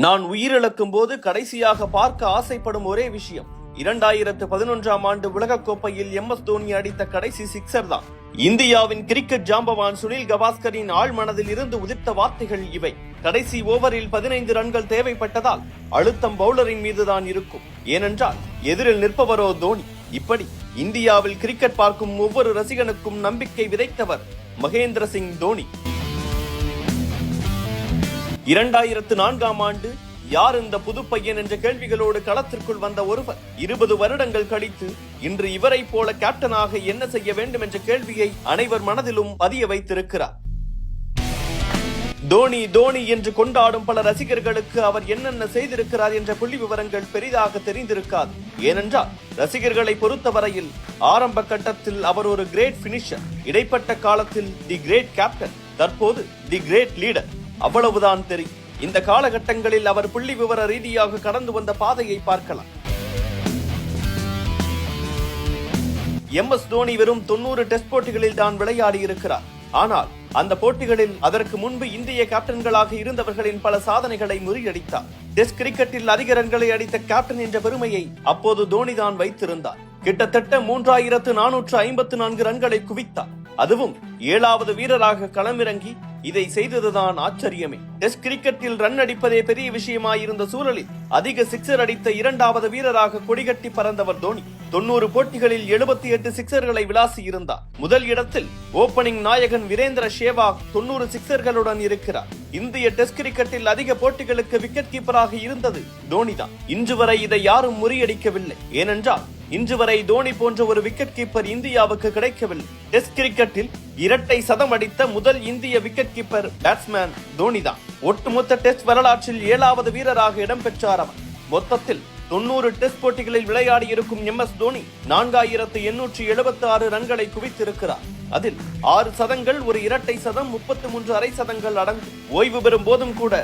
நான் உயிரிழக்கும் போது கடைசியாக பார்க்க ஆசைப்படும் ஒரே விஷயம் 2011ஆம் ஆண்டு உலகக்கோப்பையில் MS தோனி அடித்த கடைசி சிக்ஸர் தான். இந்தியாவின் கிரிக்கெட் ஜாம்பவான் சுனில் கவாஸ்கரின் ஆழ் மனதில் இருந்து உதிர்த்த வார்த்தைகள் இவை. கடைசி ஓவரில் 15 ரன்கள் தேவைப்பட்டதால் அழுத்தம் பவுலரின் மீதுதான் இருக்கும், ஏனென்றால் எதிரில் நிற்பவரோ தோனி. இப்படி இந்தியாவில் கிரிக்கெட் பார்க்கும் ஒவ்வொரு ரசிகனுக்கும் நம்பிக்கை விதைத்தவர் மகேந்திர சிங் தோனி. 2004ஆம் ஆண்டு யார் இந்த புது பையன் என்ற கேள்விகளோடு களத்திற்குள் வந்த ஒருவர் 20 வருடங்கள் கழித்து இன்று இவரை போல கேப்டனாக என்ன செய்ய வேண்டும் என்ற கேள்வியை அனைவர் மனதிலும் பதிய வைத்திருக்கிறார். தோனி தோனி என்று கொண்டாடும் பல ரசிகர்களுக்கு அவர் என்னென்ன செய்திருக்கிறார் என்ற புள்ளி விவரங்கள் பெரிதாக தெரிந்திருக்காது. ஏனென்றால் ரசிகர்களை பொறுத்தவரையில் ஆரம்ப கட்டத்தில் அவர் ஒரு கிரேட் பினிஷர், இடைப்பட்ட காலத்தில் தி கிரேட் கேப்டன், தற்போது தி கிரேட் லீடர், அவ்வளவுதான் தெரியும். இந்த காலகட்டங்களில் அவர் புள்ளி விவர ரீதியாக கடந்து வந்த பாதையை பார்க்கலாம். MS தோனி வெறும் 90 டெஸ்ட் போட்டிகளில் தான் விளையாடி இருக்கிறார். ஆனால் அந்த போட்டிகளில் அதற்கு முன்பு இந்திய கேப்டன்களாக இருந்தவர்களின் பல சாதனைகளை முறியடித்தார். டெஸ்ட் கிரிக்கெட்டில் அதிக ரன்களை அடித்த கேப்டன் என்ற பெருமையை அப்போது தோனி தான் வைத்திருந்தார். கிட்டத்தட்ட 3454 ரன்களை குவித்தார். அதுவும் 7வது வீரராக களமிறங்கி இதை செய்ததுதான் ஆச்சரியமே. டெஸ்ட் கிரிக்கெட்டில் ரன் அடிப்பதே பெரிய விஷயமாயிருந்த சூழலில் அதிக சிக்ஸர் அடித்த 2வது வீரராக கொடிகட்டி பறந்தவர் தோனி. 90 போட்டிகளில் 78 சிக்ஸர்களை விளாசி இருந்தார். முதல் இடத்தில் ஓபனிங் நாயகன் வீரேந்திர சேவாக் 90 சிக்ஸர்களுடன் இருக்கிறார். இந்திய டெஸ்ட் கிரிக்கெட்டில் அதிக போட்டிகளுக்கு விக்கெட் கீப்பராக இருந்தது தோனி தான். இன்று வரை இதை யாரும் முறியடிக்கவில்லை. ஏனென்றால் இன்று வரை தோனி போன்ற ஒரு விக்கெட் கீப்பர் இந்தியாவுக்கு கிடைக்கவில்லை. டெஸ்ட் கிரிக்கெட்டில் இரட்டை சதம் அடித்த முதல் இந்திய விக்கெட் கீப்பர் பேட்ஸ்மேன் தோனி தான். ஒட்டுமொத்த டெஸ்ட் வரலாற்றில் 7வது வீரராக இடம்பெற்றார் அவர். மொத்தத்தில் 90 டெஸ்ட் போட்டிகளில் விளையாடி இருக்கும் MS தோனி 4876 ரன்களை குவித்திருக்கிறார். அதில் 6 சதங்கள், ஒரு இரட்டை சதம், 33 அரை சதங்கள் அடங்கும். ஓய்வு பெறும் போதும் கூட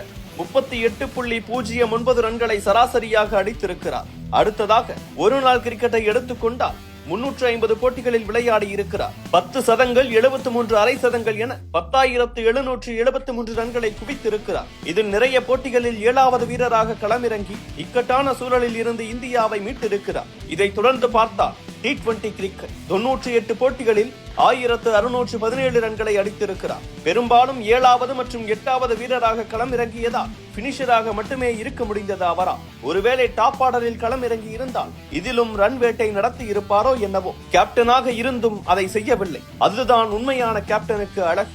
38.09 ரன்களை சராசரியாக அடித்திருக்கிறார். அடுத்ததாக ஒரு நாள் கிரிக்கெட்டை எடுத்துக்கொண்டால் 350 போட்டிகளில் விளையாடி இருக்கிறார். 10 சதங்கள், 73 அரை சதங்கள் என 10,773 ரன்களை குவித்திருக்கிறார். இதில் நிறைய போட்டிகளில் 7வது வீரராக களமிறங்கி இக்கட்டான சூழலில் இருந்து இந்தியாவை மீட்டிருக்கிறார். இதை தொடர்ந்து பார்த்தால் T20 கிரிக்கெட் 98 போட்டிகளில் 1617 ரன்களை அடித்திருக்கிறார். பெரும்பாலும் 7வது மற்றும் 8வது வீரராக களமிறங்கியதால் பினிஷராக மட்டுமே இருக்க முடிந்தது அவரா. ஒருவேளை டாப் ஆர்டரில் களமிறங்கி இருந்தால் இதிலும் ரன் வேட்டை நடத்தி இருப்பாரோ என்னவோ. கேப்டனாக இருந்தும் அதை செய்யவில்லை. அதுதான் உண்மையான கேப்டனுக்கு அழகு.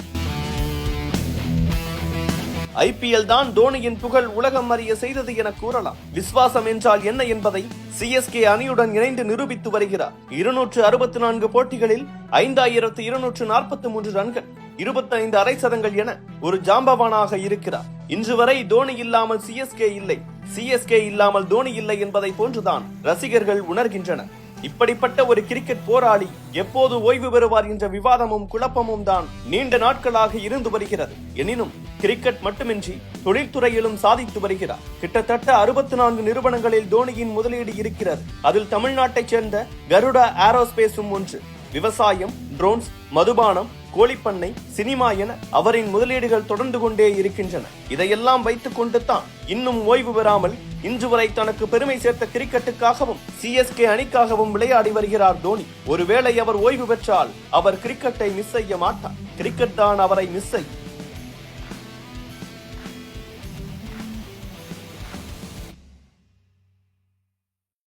IPL தான் தோனியின் புகழ் உலகம் அறிய செய்தது என கூறலாம். விஸ்வாசம் என்றால் என்ன என்பதை CSK அணியுடன் இணைந்து நிரூபித்து வருகிறார். 264 போட்டிகளில் 5243 ரன்கள், 25 அரை சதங்கள் என ஒரு ஜாம்பவானாக இருக்கிறார். இன்று வரை தோனி இல்லாமல் CSK இல்லை, CSK இல்லாமல் தோனி இல்லை என்பதை போன்றுதான் ரசிகர்கள் உணர்கின்றனர். இப்படிப்பட்ட ஒரு கிரிக்கெட் போராளி எப்போது ஓய்வு பெறுவார் என்ற விவாதமும் குழப்பமும் தான் நீண்ட நாட்களாக இருந்து வருகிறது. எனினும் கிரிக்கெட் மட்டுமின்றி தொழில்துறையிலும் சாதித்து வருகிறார். கிட்டத்தட்ட 64 நிறுவனங்களில் தோனியின் முதலீடு இருக்கிறது. அதில் தமிழ்நாட்டைச் சேர்ந்த கருடா ஏரோஸ்பேஸும் ஒன்று. விவசாயம், ட்ரோன்ஸ், மதுபானம், கோழிப்பண்ணை, சினிமா என அவரின் முதலீடுகள் தொடர்ந்து கொண்டே இருக்கின்றன. இதையெல்லாம் வைத்துக் கொண்டு தான் இன்னும் ஓய்வு பெறாமல் இன்று வரை தனக்கு பெருமை சேர்த்த கிரிக்கெட்டுக்காகவும் CSK அணிக்காகவும் விளையாடி வருகிறார் தோனி. ஒருவேளை அவர் ஓய்வு பெற்றால் அவர் கிரிக்கெட்டை மிஸ் செய்ய மாட்டார். கிரிக்கெட் தான் அவரை மிஸ் செய்யும்.